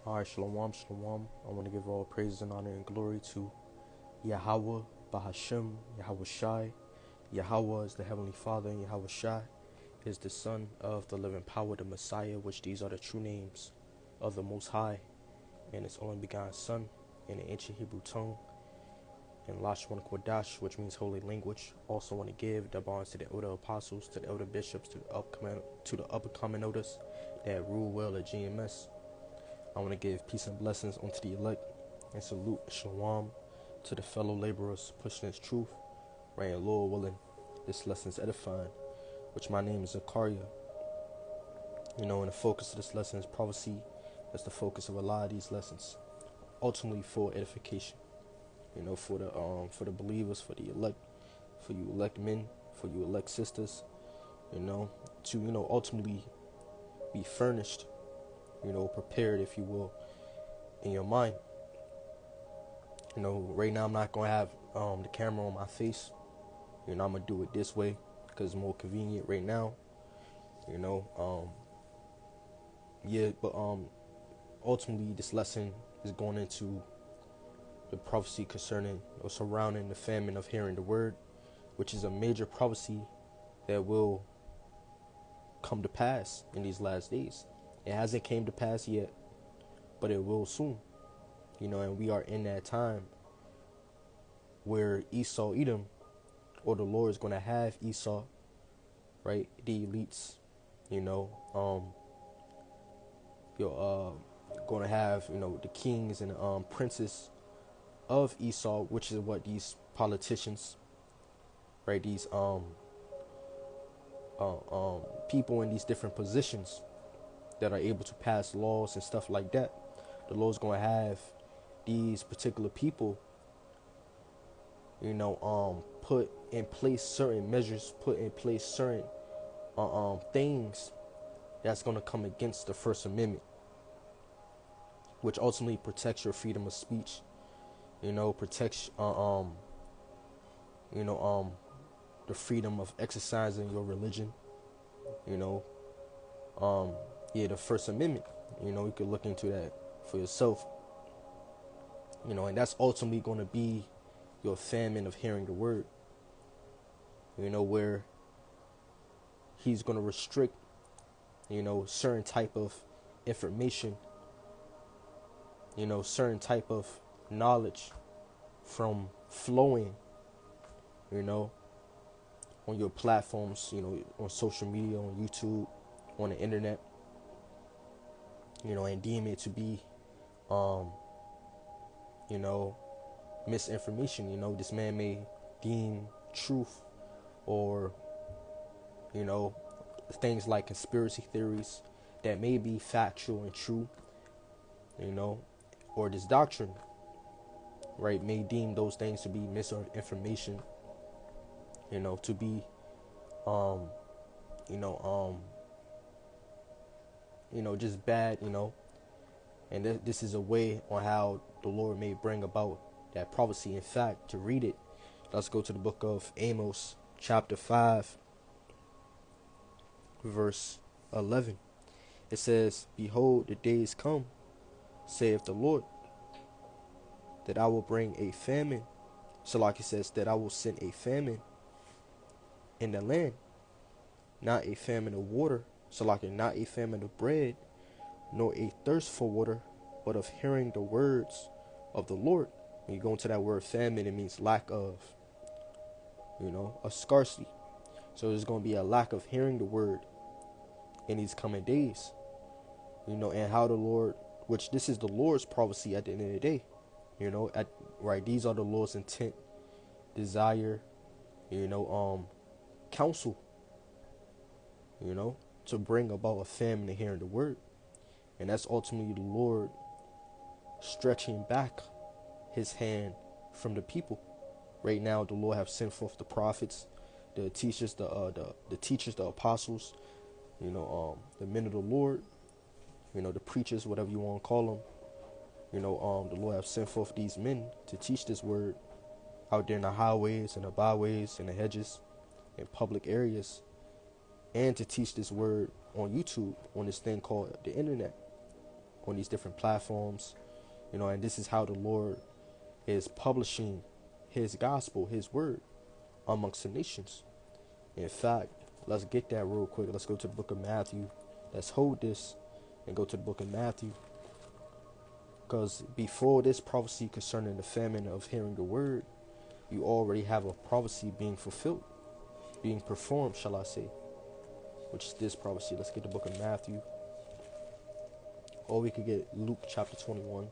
Alright, shalom, shalom. I want to give all praise and honor and glory to Yahweh, Bahashem, Yahweh Shai. Yahweh is the Heavenly Father, and Yahweh Shai is the Son of the living power, the Messiah, which these are the true names of the Most High, and His only begotten Son in the ancient Hebrew tongue, and Lashon Kodash, which means holy language. Also want to give the bonds to the elder apostles, to the elder bishops, to the upcoming elders that rule well at GMS. I want to give peace and blessings unto the elect and salute shalom to the fellow laborers pushing this truth. Right, and Lord willing, this lesson is edifying, which my name is Zakaria. And the focus of this lesson is prophecy. That's the focus of a lot of these lessons, ultimately for edification. For the believers, for the elect, for you elect men, for you elect sisters. To ultimately be furnished. Prepared, if you will, in your mind. Right now I'm not going to have the camera on my face. I'm going to do it this way because it's more convenient right now. But ultimately this lesson is going into the prophecy concerning or surrounding the famine of hearing the word, which is a major prophecy that will come to pass in these last days. It hasn't came to pass yet, but it will soon. And we are in that time where Esau, Edom, or the Lord is going to have Esau, right? The elites, going to have, the kings and princes of Esau, which is what these politicians, right? These people in these different positions that are able to pass laws and stuff like that. The Lord's going to have these particular people, put in place certain measures, put in place certain things that's going to come against the First Amendment, which ultimately protects your freedom of speech, protects the freedom of exercising your religion, the First Amendment. You could look into that for yourself. And that's ultimately going to be your famine of hearing the word. Where he's going to restrict, certain type of information, certain type of knowledge from flowing, on your platforms, on social media, on YouTube, on the internet, and deem it to be, misinformation. This man may deem truth or, things like conspiracy theories that may be factual and true, or this doctrine, right, may deem those things to be misinformation, to be, just bad, and this is a way on how the Lord may bring about that prophecy. In fact, to read it, let's go to the book of Amos, chapter 5, verse 11. It says, "Behold, the days come, saith the Lord, that I will bring a famine." So like it says, that I will send a famine in the land, not a famine of water, so like not a famine of bread, nor a thirst for water, but of hearing the words of the Lord. When you go into that word famine, it means lack of, a scarcity. So there's going to be a lack of hearing the word in these coming days, and how the Lord, which this is the Lord's prophecy at the end of the day, right, these are the Lord's intent, desire, counsel, to bring about a famine of hearing the word. And that's ultimately the Lord stretching back his hand from the people. Right now, the Lord have sent forth the prophets, the teachers, the teachers, the apostles, the men of the Lord, the preachers, whatever you want to call them. The Lord have sent forth these men to teach this word out there in the highways and the byways and the hedges and public areas, and to teach this word on YouTube, on this thing called the internet, on these different platforms, and this is how the Lord is publishing his gospel, his word amongst the nations. In fact, let's get that real quick. Let's go to the book of Matthew. Let's hold this and go to the book of Matthew. Because before this prophecy concerning the famine of hearing the word, you already have a prophecy being fulfilled, being performed, shall I say, which is this prophecy. Let's get the book of Matthew. Or we could get Luke chapter 21.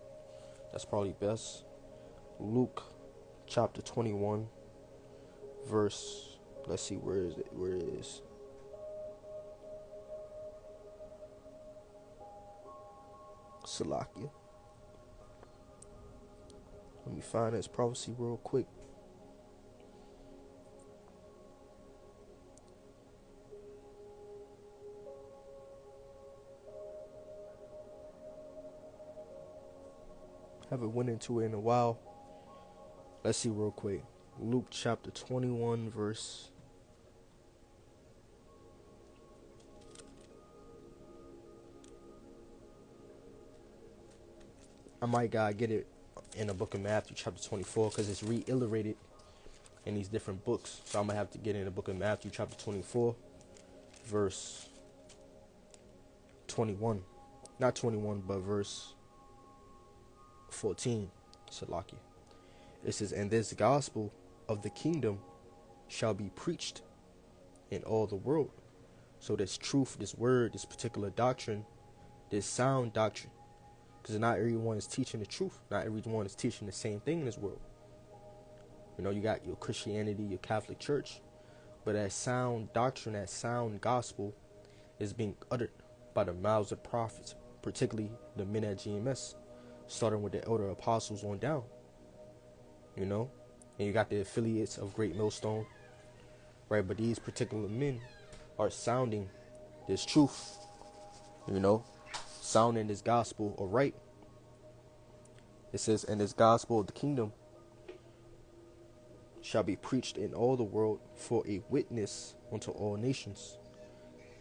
That's probably best. Luke chapter 21, verse, let's see, where is it? Where it is. Salakia. Let me find this prophecy real quick. Haven't went into it in a while. Let's see real quick. Luke chapter 21, verse. I might gotta get it in the book of Matthew chapter 24 because it's reiterated in these different books. So I'm gonna have to get in the book of Matthew chapter 24, verse 21. Not 21, but verse 14. Salakia. It says, and this gospel of the kingdom shall be preached in all the world. So this truth, this word, this particular doctrine, this sound doctrine, because not everyone is teaching the truth. Not everyone is teaching the same thing in this world. You got your Christianity, your Catholic Church, but that sound doctrine, that sound gospel is being uttered by the mouths of prophets, particularly the men at GMS, starting with the elder apostles on down. And you got the affiliates of Great Millstone, right? But these particular men are sounding this truth, sounding this gospel aright. It says, and this gospel of the kingdom shall be preached in all the world for a witness unto all nations,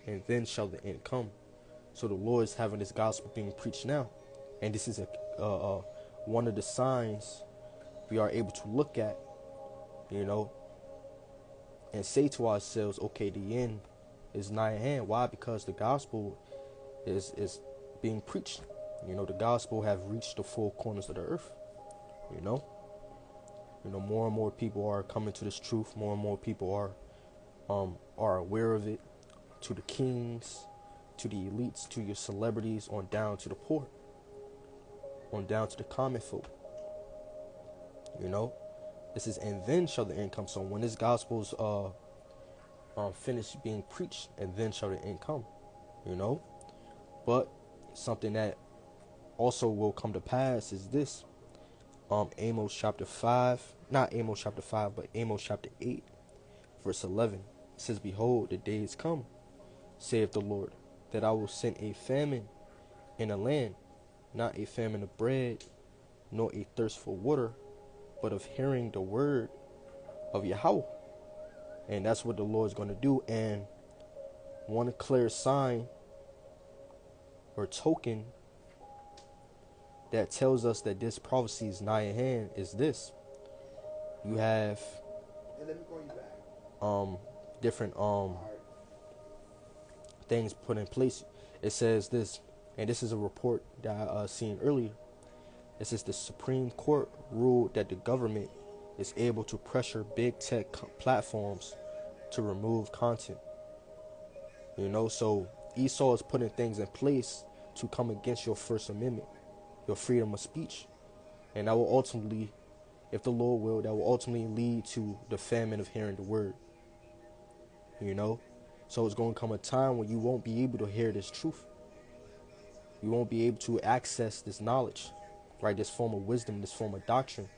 and then shall the end come. So the Lord is having this gospel being preached now, and this is one of the signs we are able to look at, and say to ourselves, okay, the end is nigh at hand. Why? Because the gospel is being preached. The gospel have reached the four corners of the earth. More and more people are coming to this truth. More and more people are aware of it. To the kings, to the elites, to your celebrities, on down to the poor, on down to the common folk. This is, and then shall the end come. So when this gospel's finished being preached, and then shall the end come. But something that also will come to pass is this. Amos chapter 5, not Amos chapter 5, but Amos chapter 8, verse 11. It says, behold, the days come, saith the Lord, that I will send a famine in a land, not a famine of bread, nor a thirst for water, but of hearing the word of Yahweh. And that's what the Lord's going to do. And one clear sign or token that tells us that this prophecy is nigh at hand is this. You have different things put in place. It says this, and this is a report that I seen earlier. It says the Supreme Court ruled that the government is able to pressure big tech platforms to remove content. So Esau is putting things in place to come against your First Amendment, your freedom of speech. And that will ultimately, if the Lord will, that will ultimately lead to the famine of hearing the word. So it's going to come a time when you won't be able to hear this truth. You won't be able to access this knowledge, right? This form of wisdom, this form of doctrine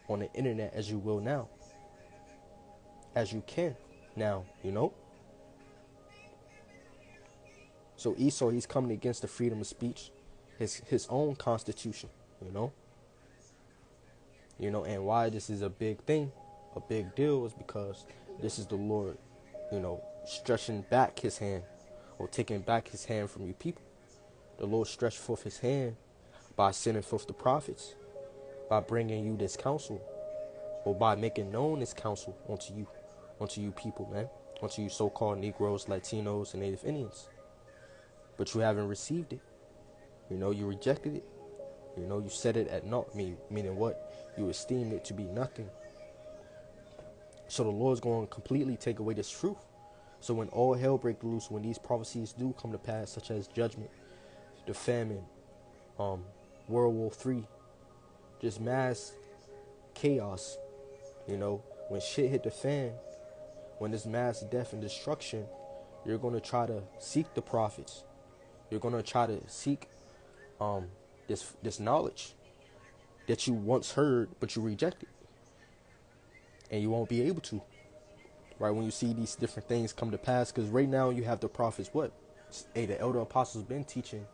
on the internet as you will now. As you can now, So Esau, he's coming against the freedom of speech, his own constitution, and why this is a big thing, a big deal, is because this is the Lord, stretching back his hand or taking back his hand from you people. The Lord stretched forth his hand by sending forth the prophets, by bringing you this counsel, or by making known this counsel unto you people, man, unto you so-called Negroes, Latinos, and Native Indians. But you haven't received it. You rejected it. You set it at naught, meaning what? You esteem it to be nothing. So the Lord's going to completely take away this truth. So when all hell breaks loose, when these prophecies do come to pass, such as judgment, the famine, World War III, just mass chaos, when shit hit the fan, when there's mass death and destruction, you're going to try to seek the prophets. You're going to try to seek this knowledge that you once heard, but you rejected. And you won't be able to, right? When you see these different things come to pass, because right now you have the prophets, what? Hey, the elder apostles been teaching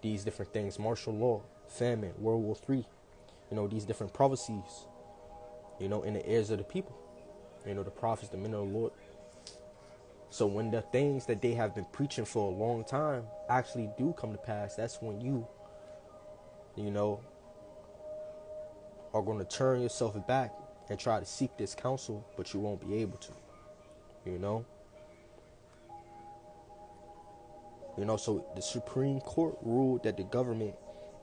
these different things: martial law, famine, World War III, these different prophecies, in the ears of the people, the prophets, the men of the Lord. So when the things that they have been preaching for a long time actually do come to pass, that's when you are going to turn yourself back and try to seek this counsel, but you won't be able to, So the Supreme Court ruled that the government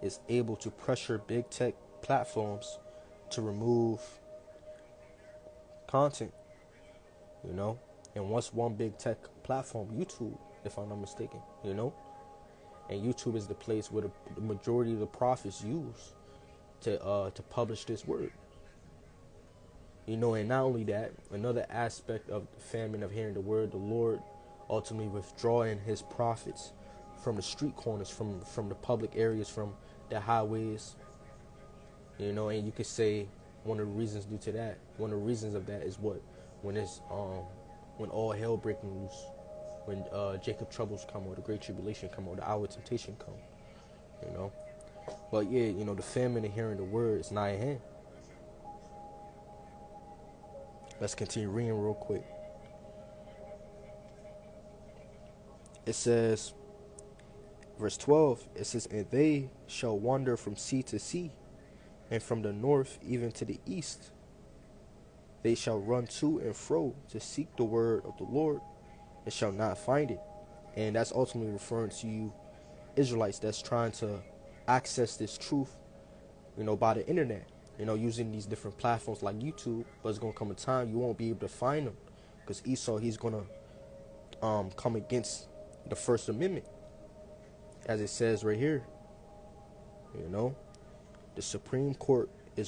is able to pressure big tech platforms to remove content, and what's one big tech platform? YouTube, if I'm not mistaken, and YouTube is the place where the majority of the prophets use to publish this word. And not only that, another aspect of the famine of hearing the word, the Lord ultimately withdrawing his prophets from the street corners, from the public areas, from the highways, and you could say one of the reasons due to that, one of the reasons of that is what? When all hell breaking loose, when Jacob troubles come, or the great tribulation come, or the hour of temptation come, But yeah, the famine of hearing the word is nigh at hand. Let's continue reading real quick. It says, verse 12, it says, "And they shall wander from sea to sea, and from the north even to the east. They shall run to and fro to seek the word of the Lord, and shall not find it." And that's ultimately referring to you Israelites that's trying to access this truth, by the internet, using these different platforms like YouTube. But it's going to come a time you won't be able to find them, because Esau, he's going to come against the First Amendment, as it says right here. The Supreme Court the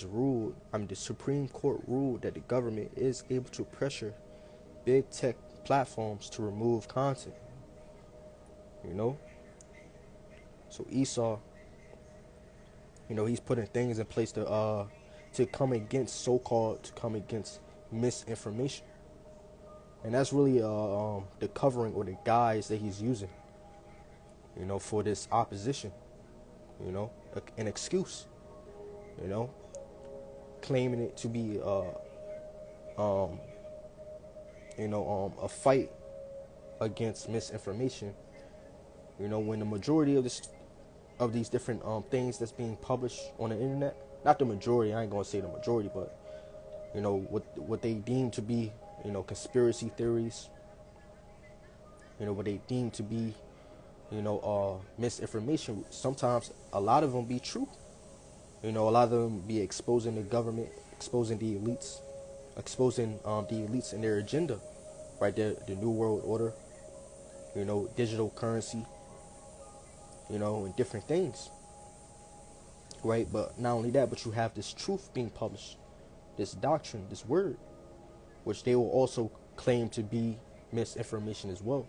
Supreme Court ruled that the government is able to pressure big tech platforms to remove content. So Esau, he's putting things in place to come against misinformation. And that's really the covering or the guise that he's using, for this opposition, an excuse, claiming it to be a fight against misinformation, when the majority of these different things that's being published on the internet, not the majority, I ain't gonna say the majority, but what they deem to be conspiracy theories, what they deem to be misinformation, sometimes a lot of them be true. A lot of them be exposing the government, exposing the elites, and their agenda, right there, the New World Order, digital currency, and different things, right? But not only that, but you have this truth being published, this doctrine, this word, which they will also claim to be misinformation as well.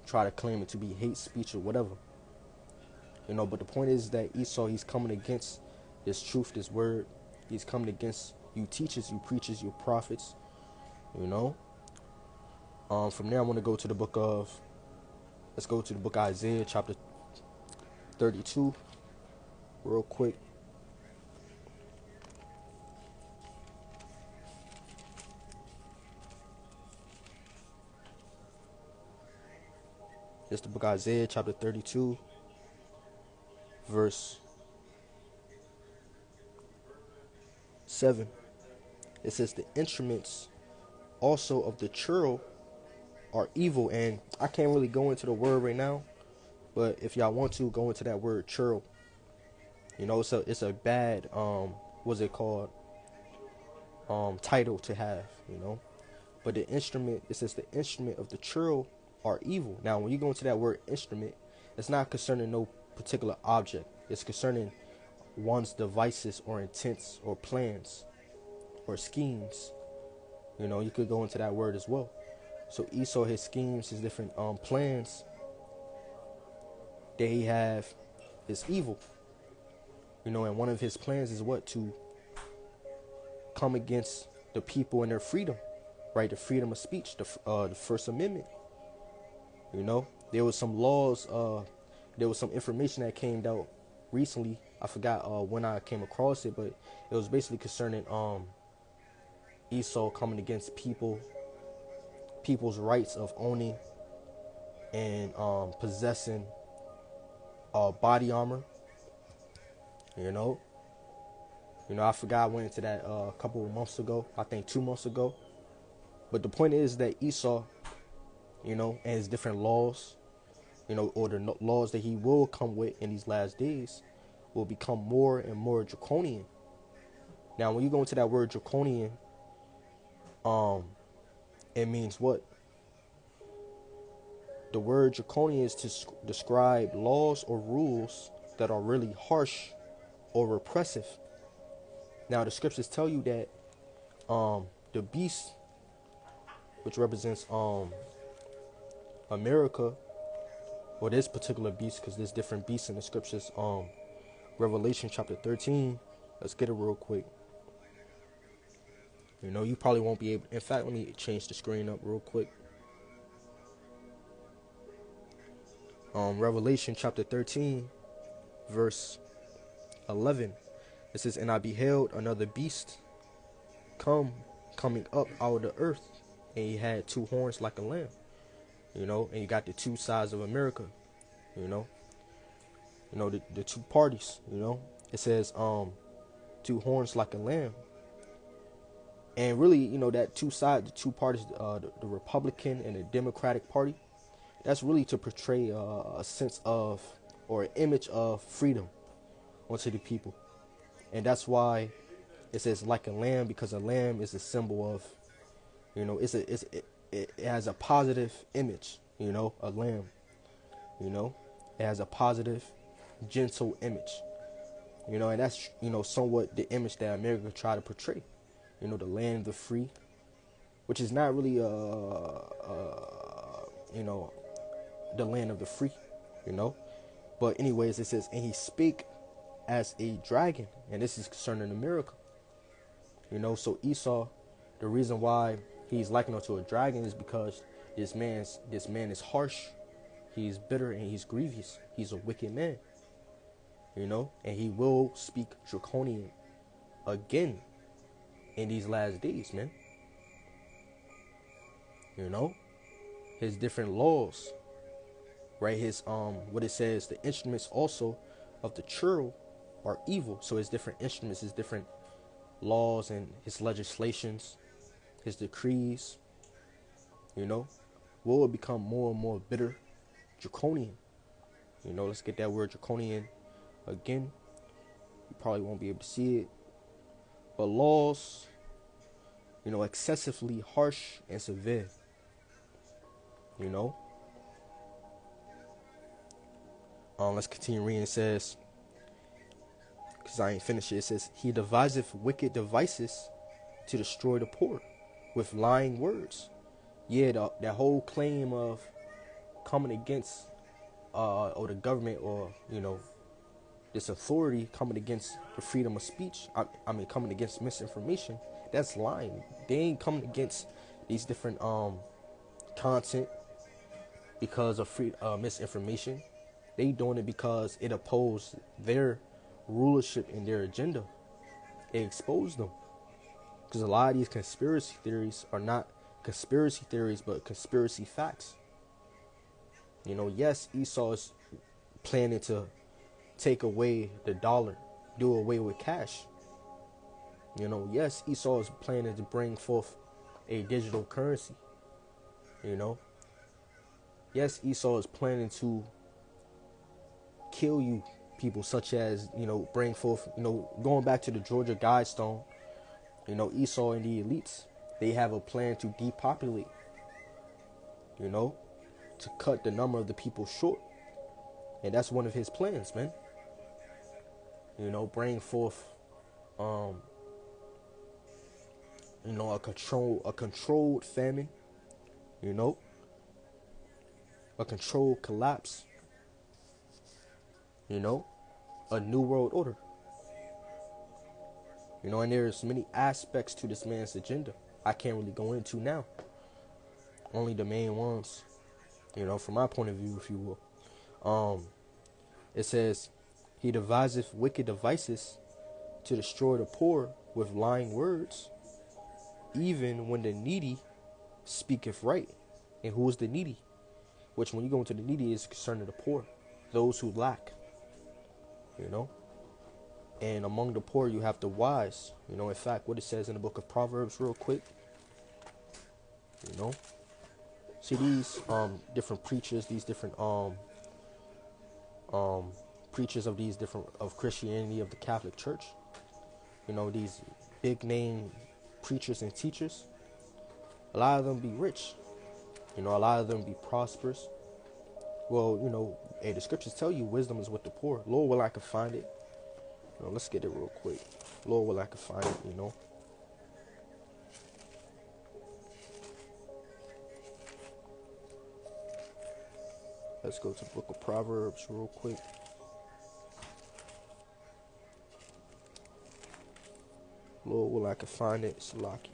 Try to claim it to be hate speech or whatever. But the point is that Esau, he's coming against this truth, this word. He's coming against you teachers, you preachers, you prophets. From there, I want to go to the book of Isaiah, chapter 32, real quick. It's the book of Isaiah, chapter 32, verse 7. It says, the instruments also of the churl are evil. And I can't really go into the word right now, but if y'all want to, go into that word churl. You know, it's a bad, what's it called? Title to have, you know. But the instrument, it says the instrument of the churl are evil. Now, when you go into that word instrument, it's not concerning no particular object. It's concerning one's devices or intents or plans or schemes. You know, you could go into that word as well. So Esau, his schemes, his different plans that he have is evil. You know, and one of his plans is what? To come against the people and their freedom, right? The freedom of speech, the First Amendment. You know, there was some laws, there was some information that came out recently. I forgot when I came across it, but it was basically concerning Esau coming against people's rights of owning and possessing body armor. You know, I forgot I went into that a couple of months ago. I think 2 months ago. But the point is that Esau, you know, and his different laws, you know, or the laws that he will come with in these last days will become more and more draconian. Now, when you go into that word draconian, it means what? The word draconian is to describe laws or rules that are really harsh or repressive. Now, the scriptures tell you that the beast, which represents America, or this particular beast, because there's different beasts in the scriptures. Revelation chapter 13. Let's get it real quick. You know, you probably won't be able. In fact, let me change the screen up real quick. Revelation chapter 13, verse 11. It says, and I beheld another beast coming up out of the earth, and he had 2 horns like a lamb. You know, and you got the 2 sides of America. You know, the 2 parties. You know, it says 2 horns like a lamb. And really, you know, that 2 sides, the 2 parties, the Republican and the Democratic Party, that's really to portray a sense of, or an image of freedom onto the people. And that's why it says like a lamb, because a lamb is a symbol of, you know, it has a positive image, you know, a lamb, you know, it has a positive, gentle image, you know, and that's, you know, somewhat the image that America tried to portray, you know, the land of the free, which is not really, you know, the land of the free, you know. But anyways, it says, and he spake as a dragon, and this is concerning America, you know. So Esau, the reason why he's likened unto a dragon is because this man is harsh, he's bitter, and he's grievous. He's a wicked man, you know, and he will speak draconian again in these last days, man. You know, his different laws, right? His what it says, the instruments also of the churl are evil. So his different instruments, his different laws, and his legislations, his decrees, you know, will become more and more bitter, draconian. You know, let's get that word draconian again. You probably won't be able to see it. But laws, you know, excessively harsh and severe. You know. Let's continue reading. It says, because I ain't finished it. It says, he deviseth wicked devices to destroy the poor with lying words. Yeah, that whole claim of coming against or the government, or, you know, this authority coming against the freedom of speech. I mean, coming against misinformation. That's lying. They ain't coming against these different content because of free misinformation. They doing it because it opposed their rulership and their agenda. It exposed them. Because a lot of these conspiracy theories are not conspiracy theories, but conspiracy facts. Yes, Esau is planning to take away the dollar, do away with cash. Yes, Esau is planning to bring forth a digital currency. You know, yes, Esau is planning to kill you people, such as, bring forth, going back to the Georgia Guidestone, Esau and the elites, they have a plan to depopulate, you know, to cut the number of the people short. And that's one of his plans, man. Bring forth, um, a controlled famine, you know, a controlled collapse, you know, a new world order. And there's many aspects to this man's agenda I can't really go into now. Only the main ones, from my point of view, if you will. It says, he deviseth wicked devices to destroy the poor with lying words, even when the needy speaketh right. And who is the needy? Which, when you go into the needy, is concerning the poor, those who lack, And among the poor, you have the wise. In fact, what it says in the book of Proverbs, real quick. See these different preachers, these different preachers of these different of Christianity, of the Catholic Church. These big name preachers and teachers. A lot of them be rich. A lot of them be prosperous. Well, hey, the scriptures tell you wisdom is with the poor. Lord, will I can find it. Let's get it real quick. Lord, will I can find it. Let's go to the book of Proverbs real quick. Lord, will I can find it. Salaki.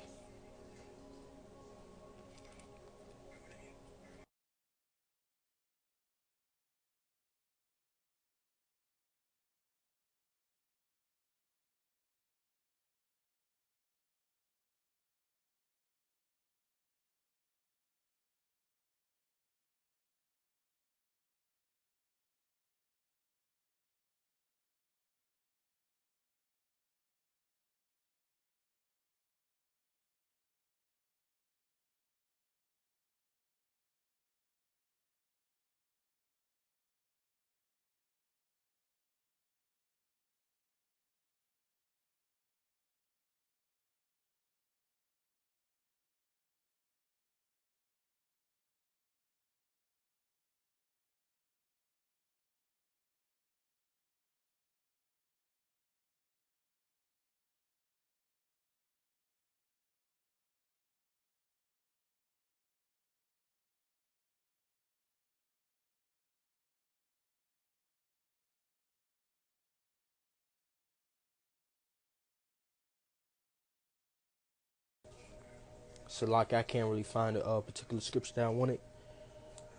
Salaki, I can't really find a particular scripture that I wanted.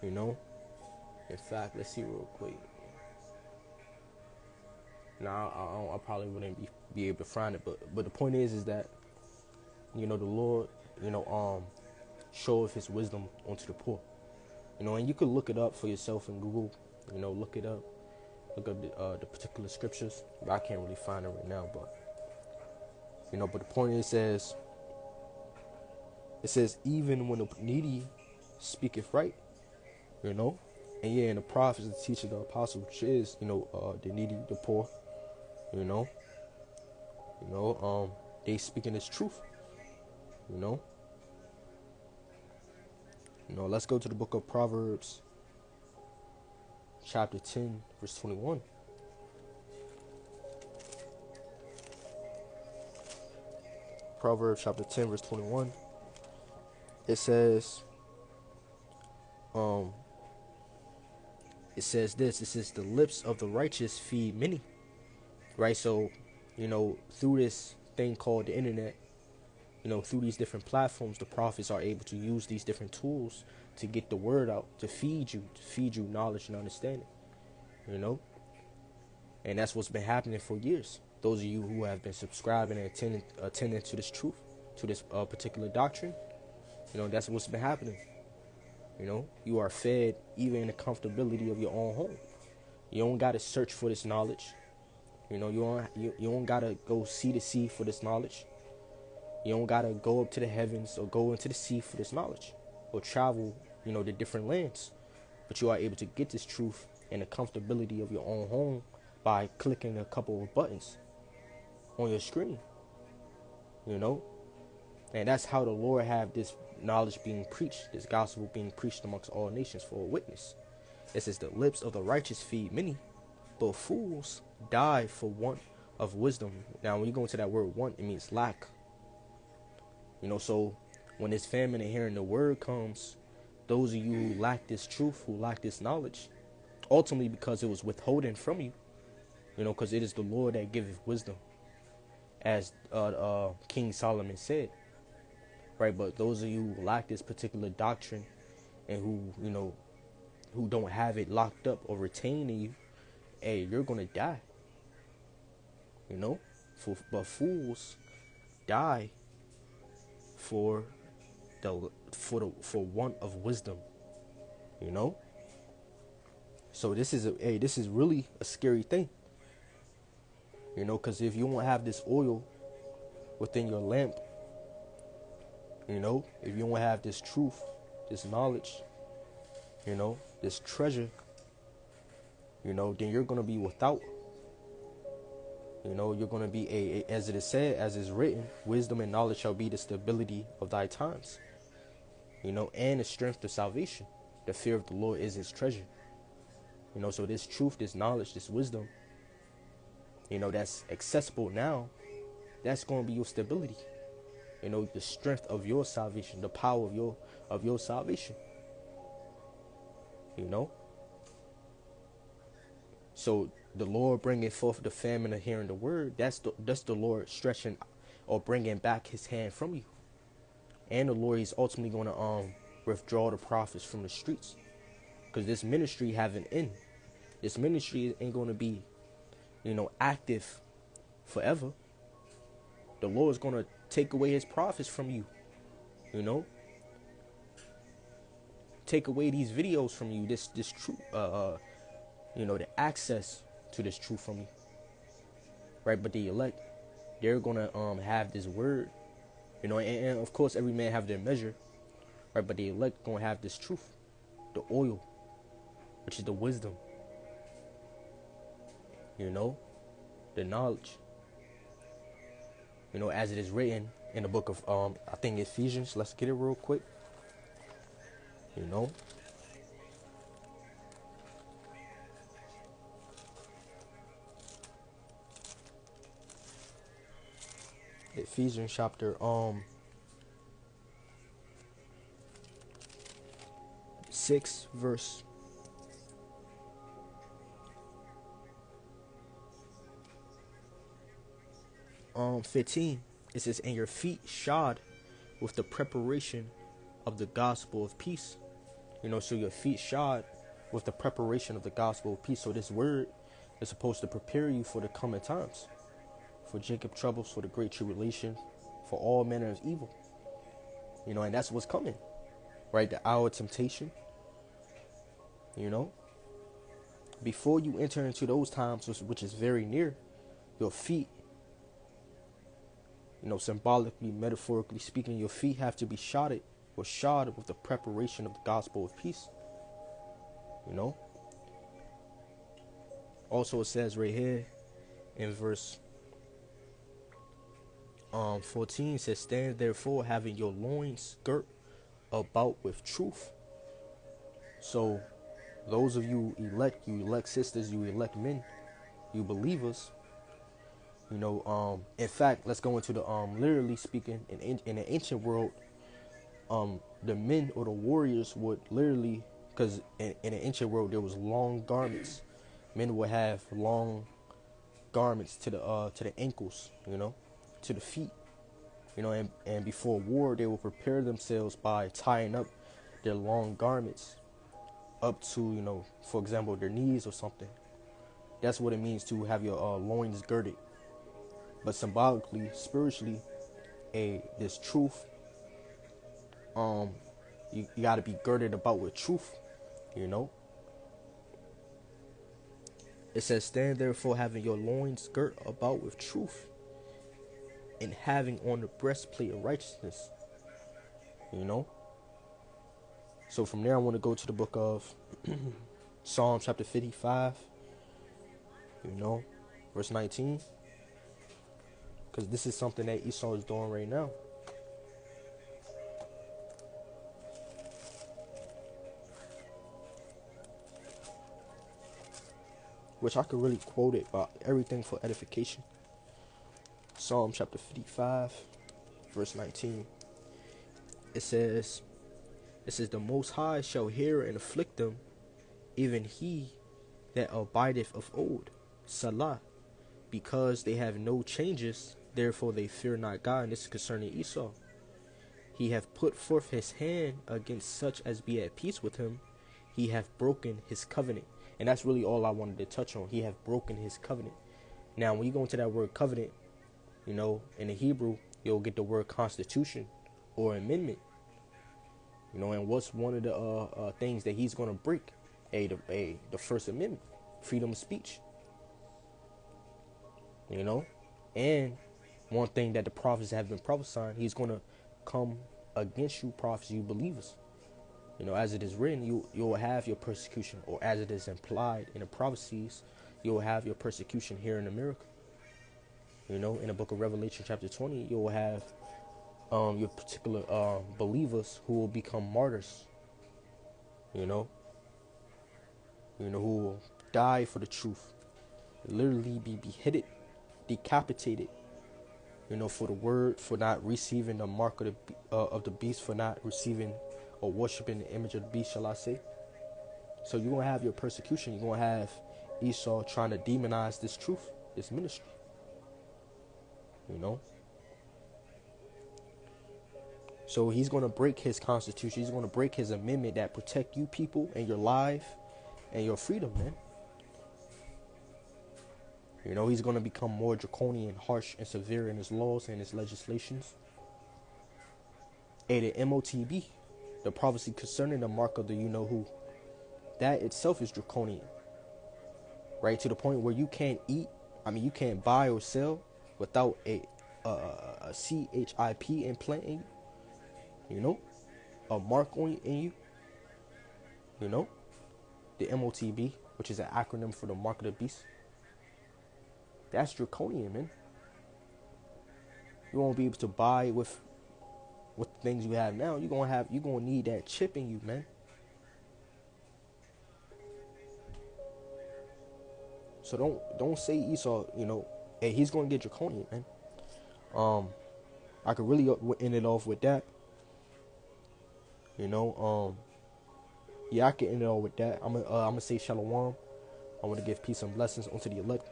In fact, let's see real quick. Now, I probably wouldn't be able to find it, but the point is that, the Lord, showeth his wisdom unto the poor. And you could look it up for yourself in Google. Look it up. Look up the particular scriptures. But I can't really find it right now. But the point is, it says, even when the needy speaketh right. And yeah, and the prophets, the teacher, the apostle, which is, the needy, the poor. They speaking this truth. Let's go to the book of Proverbs, chapter 10, verse 21. Proverbs chapter 10, verse 21. It says, this. It says, the lips of the righteous feed many. Right? So, through this thing called the internet, through these different platforms, the prophets are able to use these different tools to get the word out, to feed you knowledge and understanding, And that's what's been happening for years. Those of you who have been subscribing and attending to this truth, to this particular doctrine, that's what's been happening. You are fed even in the comfortability of your own home. You don't gotta search for this knowledge. You don't gotta go sea to sea for this knowledge. You don't gotta go up to the heavens or go into the sea for this knowledge, or travel, to different lands. But you are able to get this truth in the comfortability of your own home by clicking a couple of buttons on your screen. You know, and that's how the Lord have this knowledge being preached, this gospel being preached amongst all nations for a witness. It says the lips of the righteous feed many, but fools die for want of wisdom. Now, when you go into that word want, it means lack. So when this famine and hearing the word comes, those of you who lack this truth, who lack this knowledge, ultimately because it was withholding from you, because it is the Lord that giveth wisdom, as King Solomon said, right? But those of you who lack this particular doctrine and who don't have it locked up or retained in you, hey, you're gonna die. But fools die for want of wisdom. So this is really a scary thing. Because if you won't have this oil within your lamp, if you don't have this truth, this knowledge, this treasure, then you're going to be without. You're going to be as it is said, as is written, wisdom and knowledge shall be the stability of thy times, and the strength of salvation. The fear of the Lord is his treasure. So this truth, this knowledge, this wisdom, that's accessible now, that's going to be your stability. The strength of your salvation, the power of your salvation. So the Lord bringing forth the famine of hearing the word, that's the Lord stretching or bringing back his hand from you. And the Lord is ultimately going to withdraw the prophets from the streets, because this ministry have an end. This ministry ain't going to be active forever. The Lord is going to take away his prophets from you. Take away these videos from you, this truth, the access to this truth from you, right? But the elect, they're gonna have this word, and of course every man have their measure, right? But the elect gonna have this truth, the oil, which is the wisdom, the knowledge, as it is written in the book of I think Ephesians. Let's get it real quick. Ephesians chapter 6 verse 15. It says, and your feet shod with the preparation of the gospel of peace. So your feet shod with the preparation of the gospel of peace. So this word is supposed to prepare you for the coming times, for Jacob troubles, for the great tribulation, for all manner of evil. And that's what's coming, right? The hour of temptation. Before you enter into those times, which is very near, your feet, symbolically, metaphorically speaking, your feet have to be shod with the preparation of the gospel of peace. Also it says right here in verse 14, says, stand therefore having your loins girt about with truth. So those of you elect sisters, you elect men, you believers, in fact, let's go into the literally speaking, in the ancient world, the men or the warriors would literally, because in the ancient world there was long garments. Men would have long garments to the ankles, to the feet, and before war they would prepare themselves by tying up their long garments up to, for example, their knees or something. That's what it means to have your loins girded. But symbolically, spiritually, this truth You got to be girded about with truth, you know. It says, stand therefore having your loins girt about with truth, and having on the breastplate of righteousness, you know. So from there, I want to go to the book of Psalm chapter 55, you know, verse 19. Because this is something that Esau is doing right now. Which I could really quote it about everything for edification. Psalm chapter 55, verse 19. It says, the Most High shall hear and afflict them, even he that abideth of old. Salah. Because they have no changes, therefore they fear not God. And this is concerning Esau. He hath put forth his hand against such as be at peace with him. He hath broken his covenant. And that's really all I wanted to touch on. He hath broken his covenant. Now, when you go into that word covenant, you know, in the Hebrew, you'll get the word constitution or amendment. You know, and what's one of the things that he's going to break? The First Amendment, freedom of speech. You know, and one thing that the prophets have been prophesying, he's going to come against you, prophets, you believers. You know, as it is written, you will have your persecution, or as it is implied in the prophecies, you will have your persecution here in America. You know, in the book of Revelation chapter 20, you will have your particular believers who will become martyrs. You know, who will die for the truth, literally be beheaded, decapitated. You know, for the word, for not receiving the mark of the beast, for not receiving or worshiping the image of the beast, shall I say. So you're going to have your persecution. You're going to have Esau trying to demonize this truth, this ministry. You know. So he's going to break his constitution. He's going to break his amendment that protect you people and your life and your freedom, man. You know, he's going to become more draconian, harsh, and severe in his laws and his legislations. And the MOTB, the prophecy concerning the mark of the you-know-who, that itself is draconian. Right? To the point where you can't eat, you can't buy or sell without a CHIP implant in you. You know? A mark in you. You know? The MOTB, which is an acronym for the mark of the beast. That's draconian, man. You won't be able to buy with the things you have now. You're gonna need that chip in you, man. So don't say Esau, you know, hey, he's gonna get draconian, man. I could really end it off with that. You know, yeah, I can end it all with that. I'm gonna say shalom. I want to give peace and blessings unto the elect.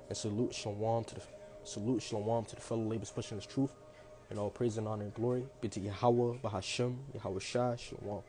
And salute shalom to the fellow laborers pushing this truth, and all praise and honor and glory be to Yahweh, Bahashem, Yahweh Shai, shalom.